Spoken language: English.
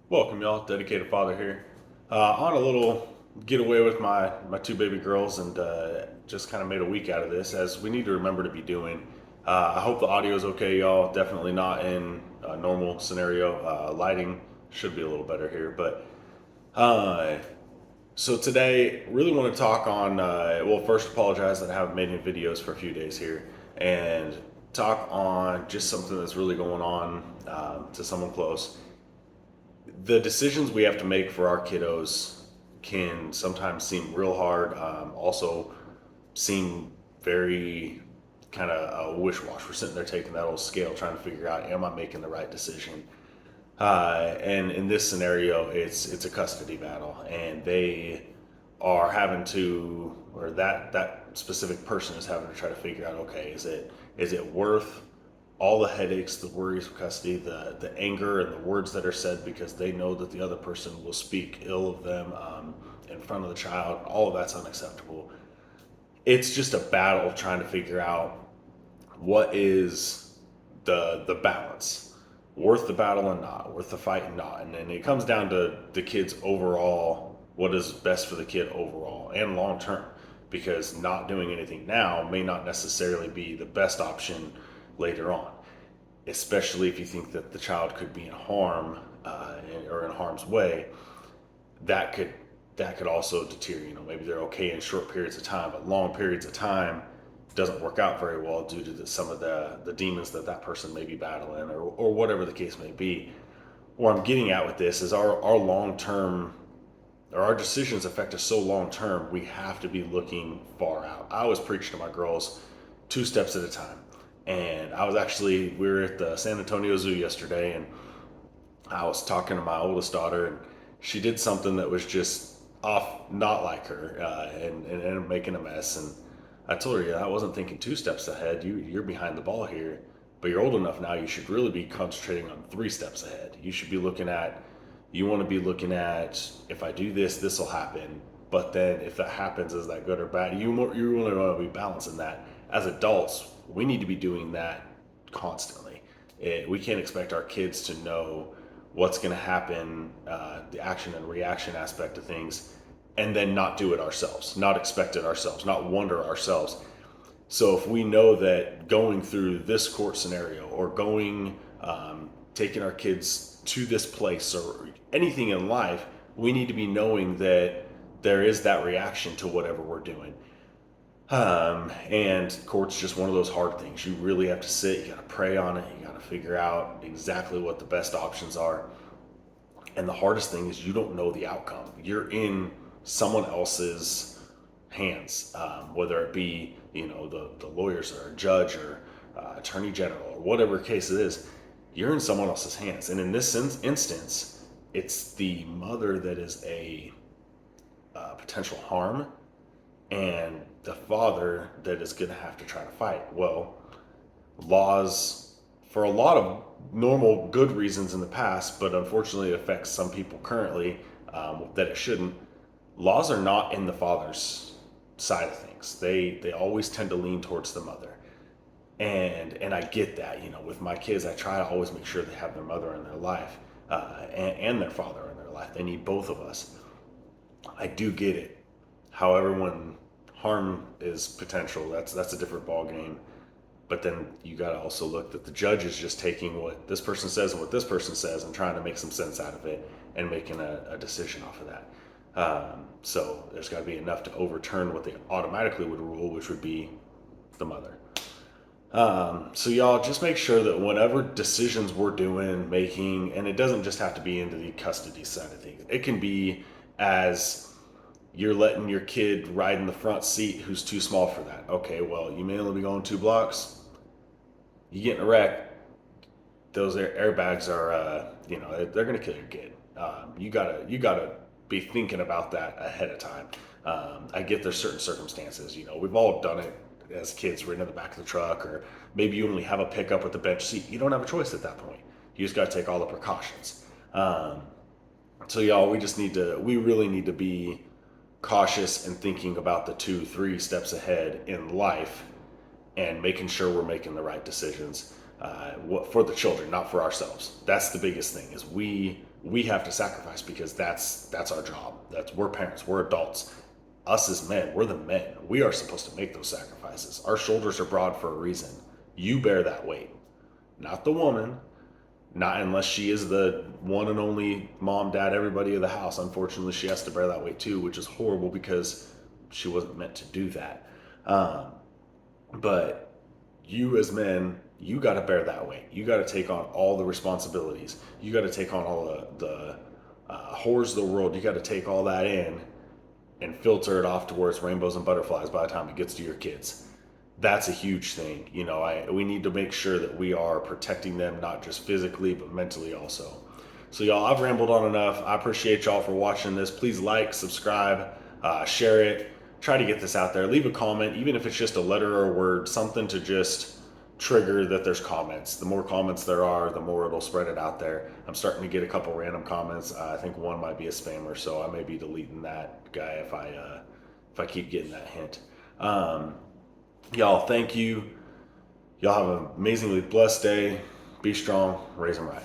Welcome, y'all. Dedicated father here. On a little getaway with my two baby girls, and just kind of made a week out of this, as we need to remember to be doing. I hope the audio is okay, y'all. Definitely not in a normal scenario. Lighting should be a little better here, but uh, so today, really want to talk on. Well, first apologize that I haven't made any videos for a few days here, and talk on just something that's really going on to someone close. The decisions we have to make for our kiddos can sometimes seem real hard. Also, seem very kind of wish wash. We're sitting there taking that old scale, trying to figure out, am I making the right decision? And in this scenario, it's a custody battle, and they are having to, or that specific person is having to try to figure out, okay, is it worth all the headaches, the worries of custody, the anger, and the words that are said because they know that the other person will speak ill of them in front of the child. All of that's unacceptable. It's just a battle trying to figure out what is the balance, worth the battle and not, worth the fight and not. And then it comes down to the kid's overall, what is best for the kid overall and long term, because not doing anything now may not necessarily be the best option later on, especially if you think that the child could be in harm or in harm's way. That could that could also deter. Maybe they're okay in short periods of time, but long periods of time doesn't work out very well due to some of the demons that person may be battling, or whatever the case may be. Where I'm getting at with this is our long term, or our decisions affect us so long term. We have to be looking far out. I always preach to my girls, 2 steps at a time. And we were at the San Antonio Zoo yesterday, and I was talking to my oldest daughter, and she did something that was just off, not like her, and ended up making a mess. And I told her, yeah, I wasn't thinking 2 steps ahead. You're behind the ball here, but you're old enough now. You should really be concentrating on 3 steps ahead. You want to be looking at, if I do this, this will happen. But then if that happens, is that good or bad? You really want to be balancing that. As adults, we need to be doing that constantly. We can't expect our kids to know what's going to happen, the action and reaction aspect of things, and then not do it ourselves, not expect it ourselves, not wonder ourselves. So if we know that going through this court scenario, or taking our kids to this place, or anything in life, we need to be knowing that there is that reaction to whatever we're doing. And court's just one of those hard things. You really have to sit, you got to pray on it, you got to figure out exactly what the best options are. And the hardest thing is you don't know the outcome. You're in someone else's hands, whether it be, the lawyers or a judge or attorney general or whatever case it is. You're in someone else's hands. And in this instance, it's the mother that is a potential harm, and the father that is going to have to try to fight. Well, laws, for a lot of normal good reasons in the past, but unfortunately it affects some people currently, that it shouldn't. Laws are not in the father's side of things. They always tend to lean towards the mother, and I get that. With my kids, I try to always make sure they have their mother in their life, and their father in their life. They need both of us. I do get it. However, when harm is potential, that's a different ball game. But then you got to also look that the judge is just taking what this person says and what this person says and trying to make some sense out of it and making a decision off of that. So there's got to be enough to overturn what they automatically would rule, which would be the mother. So y'all just make sure that whatever decisions we're doing, making, and it doesn't just have to be into the custody side of things. It can be as you're letting your kid ride in the front seat who's too small for that. Okay, well, you may only be going 2 blocks. You get in a wreck, those airbags are, they're going to kill your kid. You gotta be thinking about that ahead of time. I get there's certain circumstances. We've all done it as kids, ridden in the back of the truck, or maybe you only have a pickup with a bench seat. You don't have a choice at that point. You just got to take all the precautions. So y'all, we really need to be cautious and thinking about the 2, 3 steps ahead in life, and making sure we're making the right decisions for the children, not for ourselves. That's the biggest thing. Is we we have to sacrifice because that's our job. We're parents, we're adults. Us as men, we're the men. We are supposed to make those sacrifices. Our shoulders are broad for a reason. You bear that weight, not the woman. Not unless she is the one and only mom, dad, everybody of the house. Unfortunately, she has to bear that weight too, which is horrible because she wasn't meant to do that. Um, but you as men, you got to bear that weight. You got to take on all the responsibilities. You got to take on all the horrors of the world. You got to take all that in and filter it off to where it's rainbows and butterflies by the time it gets to your kids. That's a huge thing. We need to make sure that we are protecting them, not just physically, but mentally also. So y'all, I've rambled on enough. I appreciate y'all for watching this. Please like, subscribe, share it. Try to get this out there. Leave a comment, even if it's just a letter or a word, something to just trigger that there's comments. The more comments there are, the more it'll spread it out there. I'm starting to get a couple random comments. I think one might be a spammer, so I may be deleting that guy if I keep getting that hint. Y'all, thank you. Y'all have an amazingly blessed day. Be strong, raise them right.